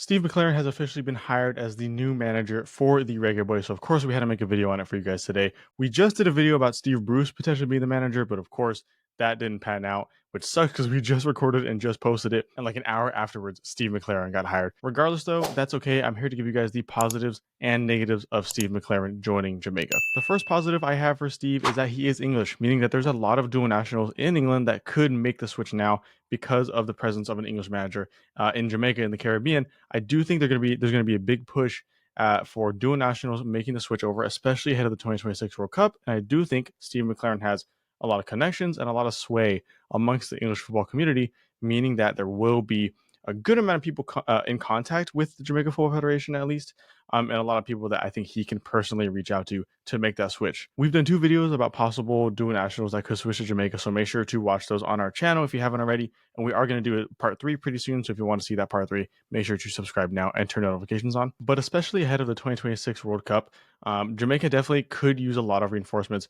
Steve McLaren has officially been hired as the new manager for the Reggae Boyz. So, of course, we had to make a video on it for you guys today. We just did a video about Steve Bruce potentially being the manager, but of course, that didn't pan out, which sucks because we just recorded and just posted it. And like an hour afterwards, Steve McLaren got hired. Regardless, though, that's okay. I'm here to give you guys the positives and negatives of Steve McLaren joining Jamaica. The first positive I have for Steve is that he is English, meaning that there's a lot of dual nationals in England that could make the switch now because of the presence of an English manager in Jamaica in the Caribbean. I do think there's going to be a big push for dual nationals making the switch over, especially ahead of the 2026 World Cup. And I do think Steve McLaren has a lot of connections and a lot of sway amongst the English football community, meaning that there will be a good amount of people in contact with the Jamaica Football Federation, at least, and a lot of people that I think he can personally reach out to make that switch. We've done 2 videos about possible dual nationals that could switch to Jamaica, so make sure to watch those on our channel if you haven't already. And we are going to do a part 3 pretty soon, so if you want to see that part 3, make sure to subscribe now and turn notifications on. But especially ahead of the 2026 World Cup, Jamaica definitely could use a lot of reinforcements,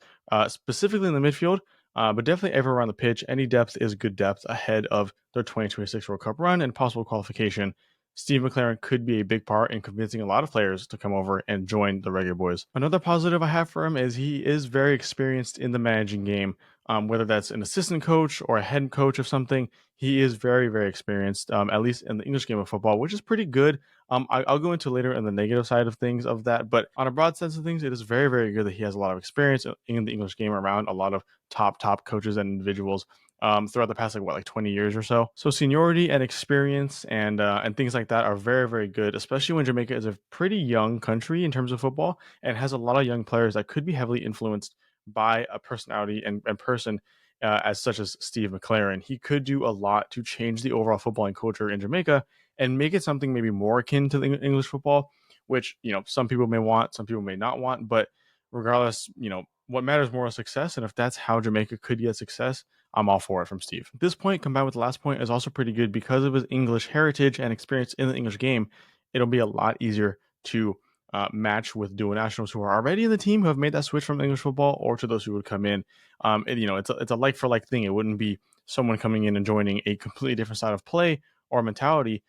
specifically in the midfield. But definitely everywhere around the pitch, any depth is good depth ahead of their 2026 World Cup run and possible qualification. Steve McLaren could be a big part in convincing a lot of players to come over and join the Reggae Boyz. Another positive I have for him is he is very experienced in the managing game. Whether that's an assistant coach or a head coach of something, he is very, very experienced, at least in the English game of football, which is pretty good. I'll go into later in the negative side of things of that, but on a broad sense of things, it is very, very good that he has a lot of experience in the English game around a lot of top coaches and individuals throughout the past like 20 years or so. So seniority and experience and things like that are very, very good, especially when Jamaica is a pretty young country in terms of football and has a lot of young players that could be heavily influenced by a personality and person as such as Steve McLaren. He could do a lot to change the overall footballing culture in Jamaica and make it something maybe more akin to the English football, which some people may want, some people may not want, but regardless, what matters more is success. And if that's how Jamaica could get success, I'm all for it from Steve. This point, combined with the last point, is also pretty good because of his English heritage and experience in the English game. It'll be a lot easier to match with dual nationals who are already in the team who have made that switch from English football, or to those who would come in. It's a like for like thing. It wouldn't be someone coming in and joining a completely different side of play or mentality.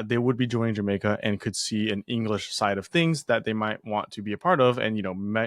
They would be joining Jamaica and could see an English side of things that they might want to be a part of, and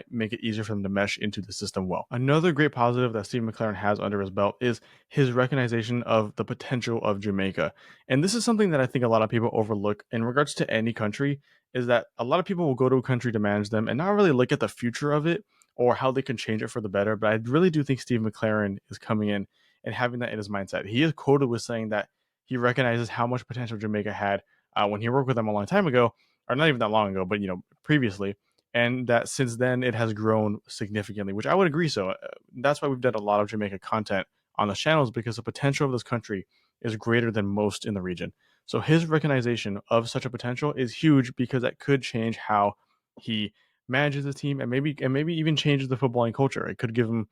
make it easier for them to mesh into the system well. Another great positive that Steve McLaren has under his belt is his recognition of the potential of Jamaica, and this is something that I think a lot of people overlook in regards to any country. Is that a lot of people will go to a country to manage them and not really look at the future of it or how they can change it for the better. But I really do think Steve McLaren is coming in and having that in his mindset. He is quoted with saying that he recognizes how much potential Jamaica had when he worked with them a long time ago, or not even that long ago, but previously, and that since then it has grown significantly, which I would agree. So that's why we've done a lot of Jamaica content on the channels, because the potential of this country is greater than most in the region. So his recognition of such a potential is huge, because that could change how he manages the team, and maybe even changes the footballing culture. It could give him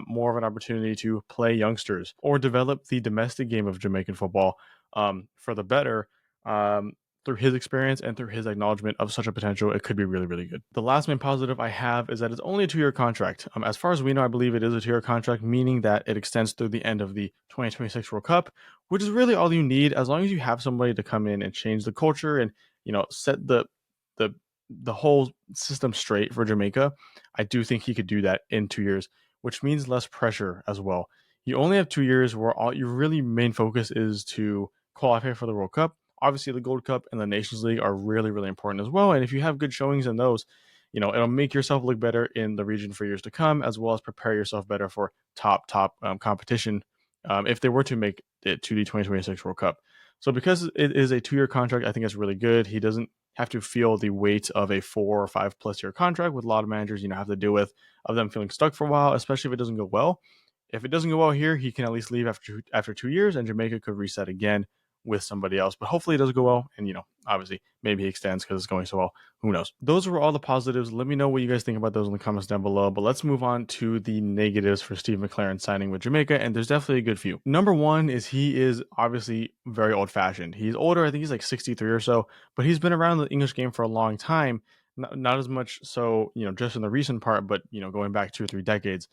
more of an opportunity to play youngsters or develop the domestic game of Jamaican football for the better. Through his experience and through his acknowledgement of such a potential, it could be really, really good. The last main positive I have is that it's only a 2-year contract. As far as we know, I believe it is a 2-year contract, meaning that it extends through the end of the 2026 World Cup, which is really all you need as long as you have somebody to come in and change the culture and set the the whole system straight for Jamaica. I do think he could do that in 2 years, which means less pressure as well. You only have 2 years where all your really main focus is to qualify for the World Cup. Obviously, the Gold Cup and the Nations League are really, really important as well. And if you have good showings in those, it'll make yourself look better in the region for years to come, as well as prepare yourself better for top competition if they were to make it to the 2026 World Cup. So because it is a 2-year contract, I think it's really good. He doesn't have to feel the weight of a 4 or 5+ year contract with a lot of managers, have to deal with, of them feeling stuck for a while, especially if it doesn't go well. If it doesn't go well here, he can at least leave after 2 years, and Jamaica could reset again with somebody else. But hopefully it does go well, and obviously maybe he extends because it's going so well. Who knows? Those were all the positives. Let me know what you guys think about those in the comments down below. But let's move on to the negatives for Steve McLaren signing with Jamaica, and there's definitely a good few. Number one is he is obviously very old-fashioned. He's older. I think he's like 63 or so, but he's been around the English game for a long time. Not as much so, just in the recent part, but going back 2 or 3 decades.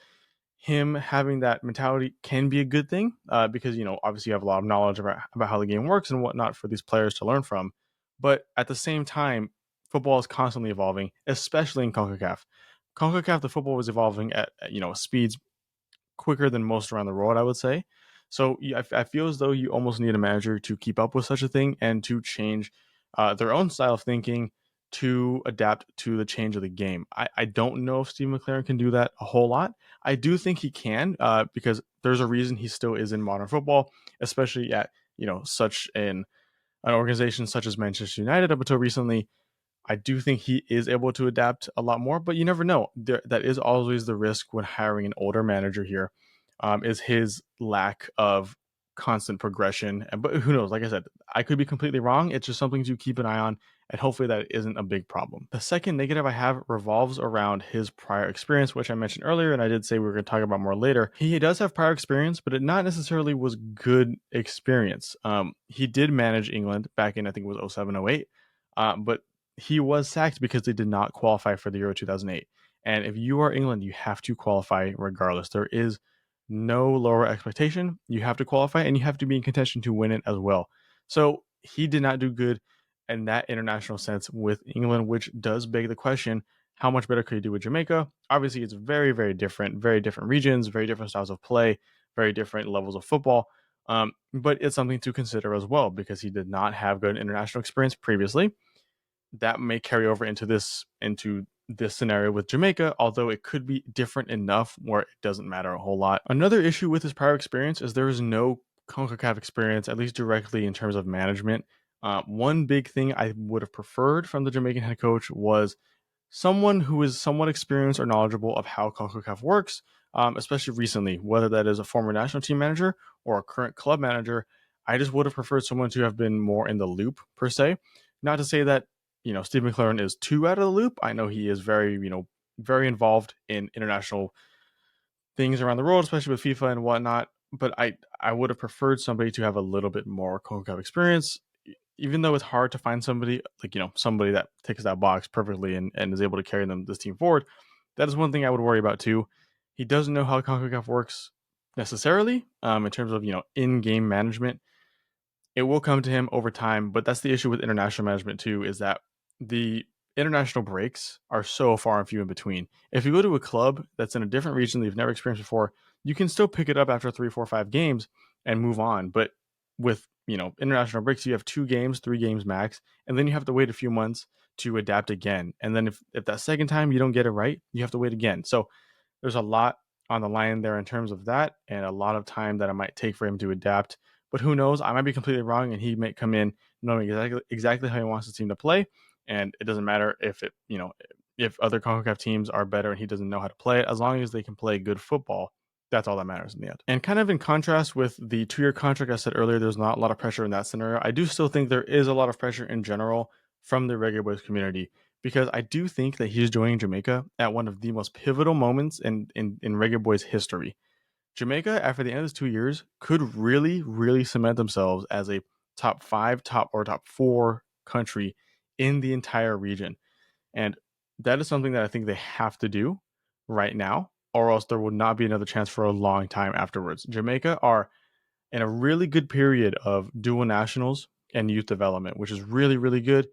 Him having that mentality can be a good thing because obviously you have a lot of knowledge about how the game works and whatnot for these players to learn from. But at the same time, football is constantly evolving, especially in CONCACAF. CONCACAF, the football was evolving at speeds quicker than most around the world, I would say. So I feel as though you almost need a manager to keep up with such a thing and to change their own style of thinking to adapt to the change of the game. I don't know if Steve McLaren can do that a whole lot. I do think he can because there's a reason he still is in modern football, especially at such an organization such as Manchester United up until recently. I do think he is able to adapt a lot more, but you never know. That is always the risk when hiring an older manager here, is his lack of constant progression. But who knows? Like I said, I could be completely wrong. It's just something to keep an eye on, and hopefully that isn't a big problem. The second negative I have revolves around his prior experience, which I mentioned earlier, and I did say we were going to talk about more later. He does have prior experience, but it not necessarily was good experience. He did manage England back in, I think it was 07, 08, but he was sacked because they did not qualify for the Euro 2008. And if you are England, you have to qualify regardless. There is no lower expectation. You have to qualify and you have to be in contention to win it as well. So he did not do good in that international sense with England, which does beg the question, how much better could he do with Jamaica? Obviously, it's very different regions, very different styles of play, very different levels of football. But it's something to consider as well because he did not have good international experience previously. That may carry over into this scenario with Jamaica, although it could be different enough where it doesn't matter a whole lot. Another issue with his prior experience is there is no CONCACAF experience, at least directly in terms of management. One big thing I would have preferred from the Jamaican head coach was someone who is somewhat experienced or knowledgeable of how CONCACAF works, especially recently, whether that is a former national team manager or a current club manager. I just would have preferred someone to have been more in the loop, per se. Not to say that Steve McLaren is too out of the loop. I know he is very involved in international things around the world, especially with FIFA and whatnot. But I would have preferred somebody to have a little bit more CONCACAF experience, even though it's hard to find somebody like somebody that ticks that box perfectly and is able to carry this team forward. That is one thing I would worry about too. He doesn't know how CONCACAF works necessarily, in terms of in-game management. It will come to him over time, but that's the issue with international management too, is that the international breaks are so far and few in between. If you go to a club that's in a different region that you've never experienced before, you can still pick it up after 3, 4, 5 games and move on. But with international breaks, you have 2 games, 3 games max, and then you have to wait a few months to adapt again. And then if that second time you don't get it right, you have to wait again. So there's a lot on the line there in terms of that, and a lot of time that it might take for him to adapt. But who knows? I might be completely wrong, and he might come in knowing exactly how he wants his team to play, and it doesn't matter if other CONCACAF teams are better and he doesn't know how to play it. As long as they can play good football, that's all that matters in the end. And kind of in contrast with the 2-year contract I said earlier, there's not a lot of pressure in that scenario. I do still think there is a lot of pressure in general from the Reggae Boyz community, because I do think that he's joining Jamaica at one of the most pivotal moments in Reggae Boyz history. Jamaica, after the end of these 2 years, could really cement themselves as a top 5, top 4 country in the entire region. And that is something that I think they have to do right now, or else there will not be another chance for a long time afterwards. Jamaica are in a really good period of dual nationals and youth development, which is really good,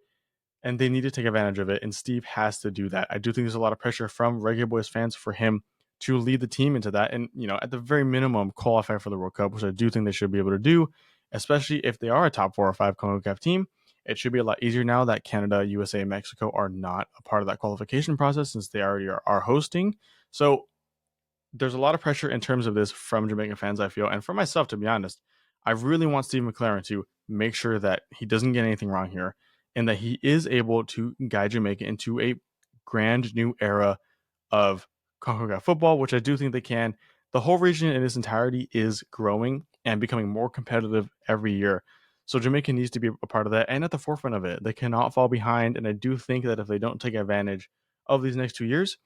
and they need to take advantage of it. And Steve has to do that. I do think there's a lot of pressure from Reggae Boyz fans for him to lead the team into that, and at the very minimum, qualify for the World Cup, which I do think they should be able to do, especially if they are a top 4 or 5 CONCACAF team. It should be a lot easier now that Canada, USA, and Mexico are not a part of that qualification process, since they already are hosting. So there's a lot of pressure in terms of this from Jamaican fans, I feel. And for myself, to be honest, I really want Steve McLaren to make sure that he doesn't get anything wrong here, and that he is able to guide Jamaica into a grand new era of CONCACAF football, which I do think they can. The whole region in its entirety is growing and becoming more competitive every year. So Jamaica needs to be a part of that and at the forefront of it. They cannot fall behind. And I do think that if they don't take advantage of these next 2 years,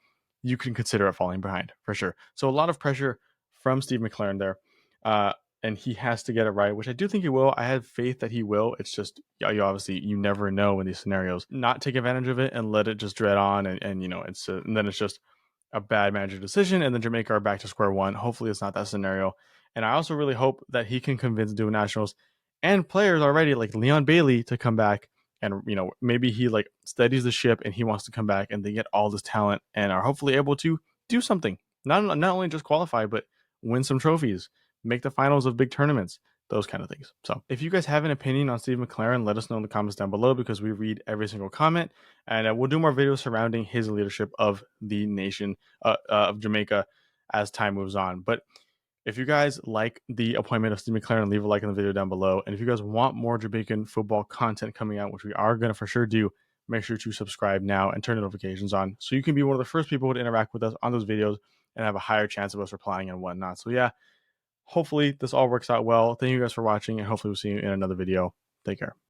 you can consider it falling behind for sure. So a lot of pressure from Steve McLaren there. And he has to get it right, which I do think he will. I have faith that he will. It's just, obviously, you never know in these scenarios. Not take advantage of it and let it just dread on, and then it's just a bad manager decision, and then Jamaica are back to square one. Hopefully, it's not that scenario. And I also really hope that he can convince dual nationals and players already like Leon Bailey to come back and maybe he like steadies the ship and he wants to come back, and they get all this talent and are hopefully able to do something, not only just qualify but win some trophies, make the finals of big tournaments, those kind of things. So if you guys have an opinion on Steve McClaren, let us know in the comments down below, because we read every single comment, and we'll do more videos surrounding his leadership of the nation of Jamaica as time moves on. But if you guys like the appointment of Steve McClaren, leave a like in the video down below. And if you guys want more Jamaican football content coming out, which we are going to for sure do, make sure to subscribe now and turn notifications on so you can be one of the first people to interact with us on those videos and have a higher chance of us replying and whatnot. So yeah, hopefully this all works out well. Thank you guys for watching, and hopefully we'll see you in another video. Take care.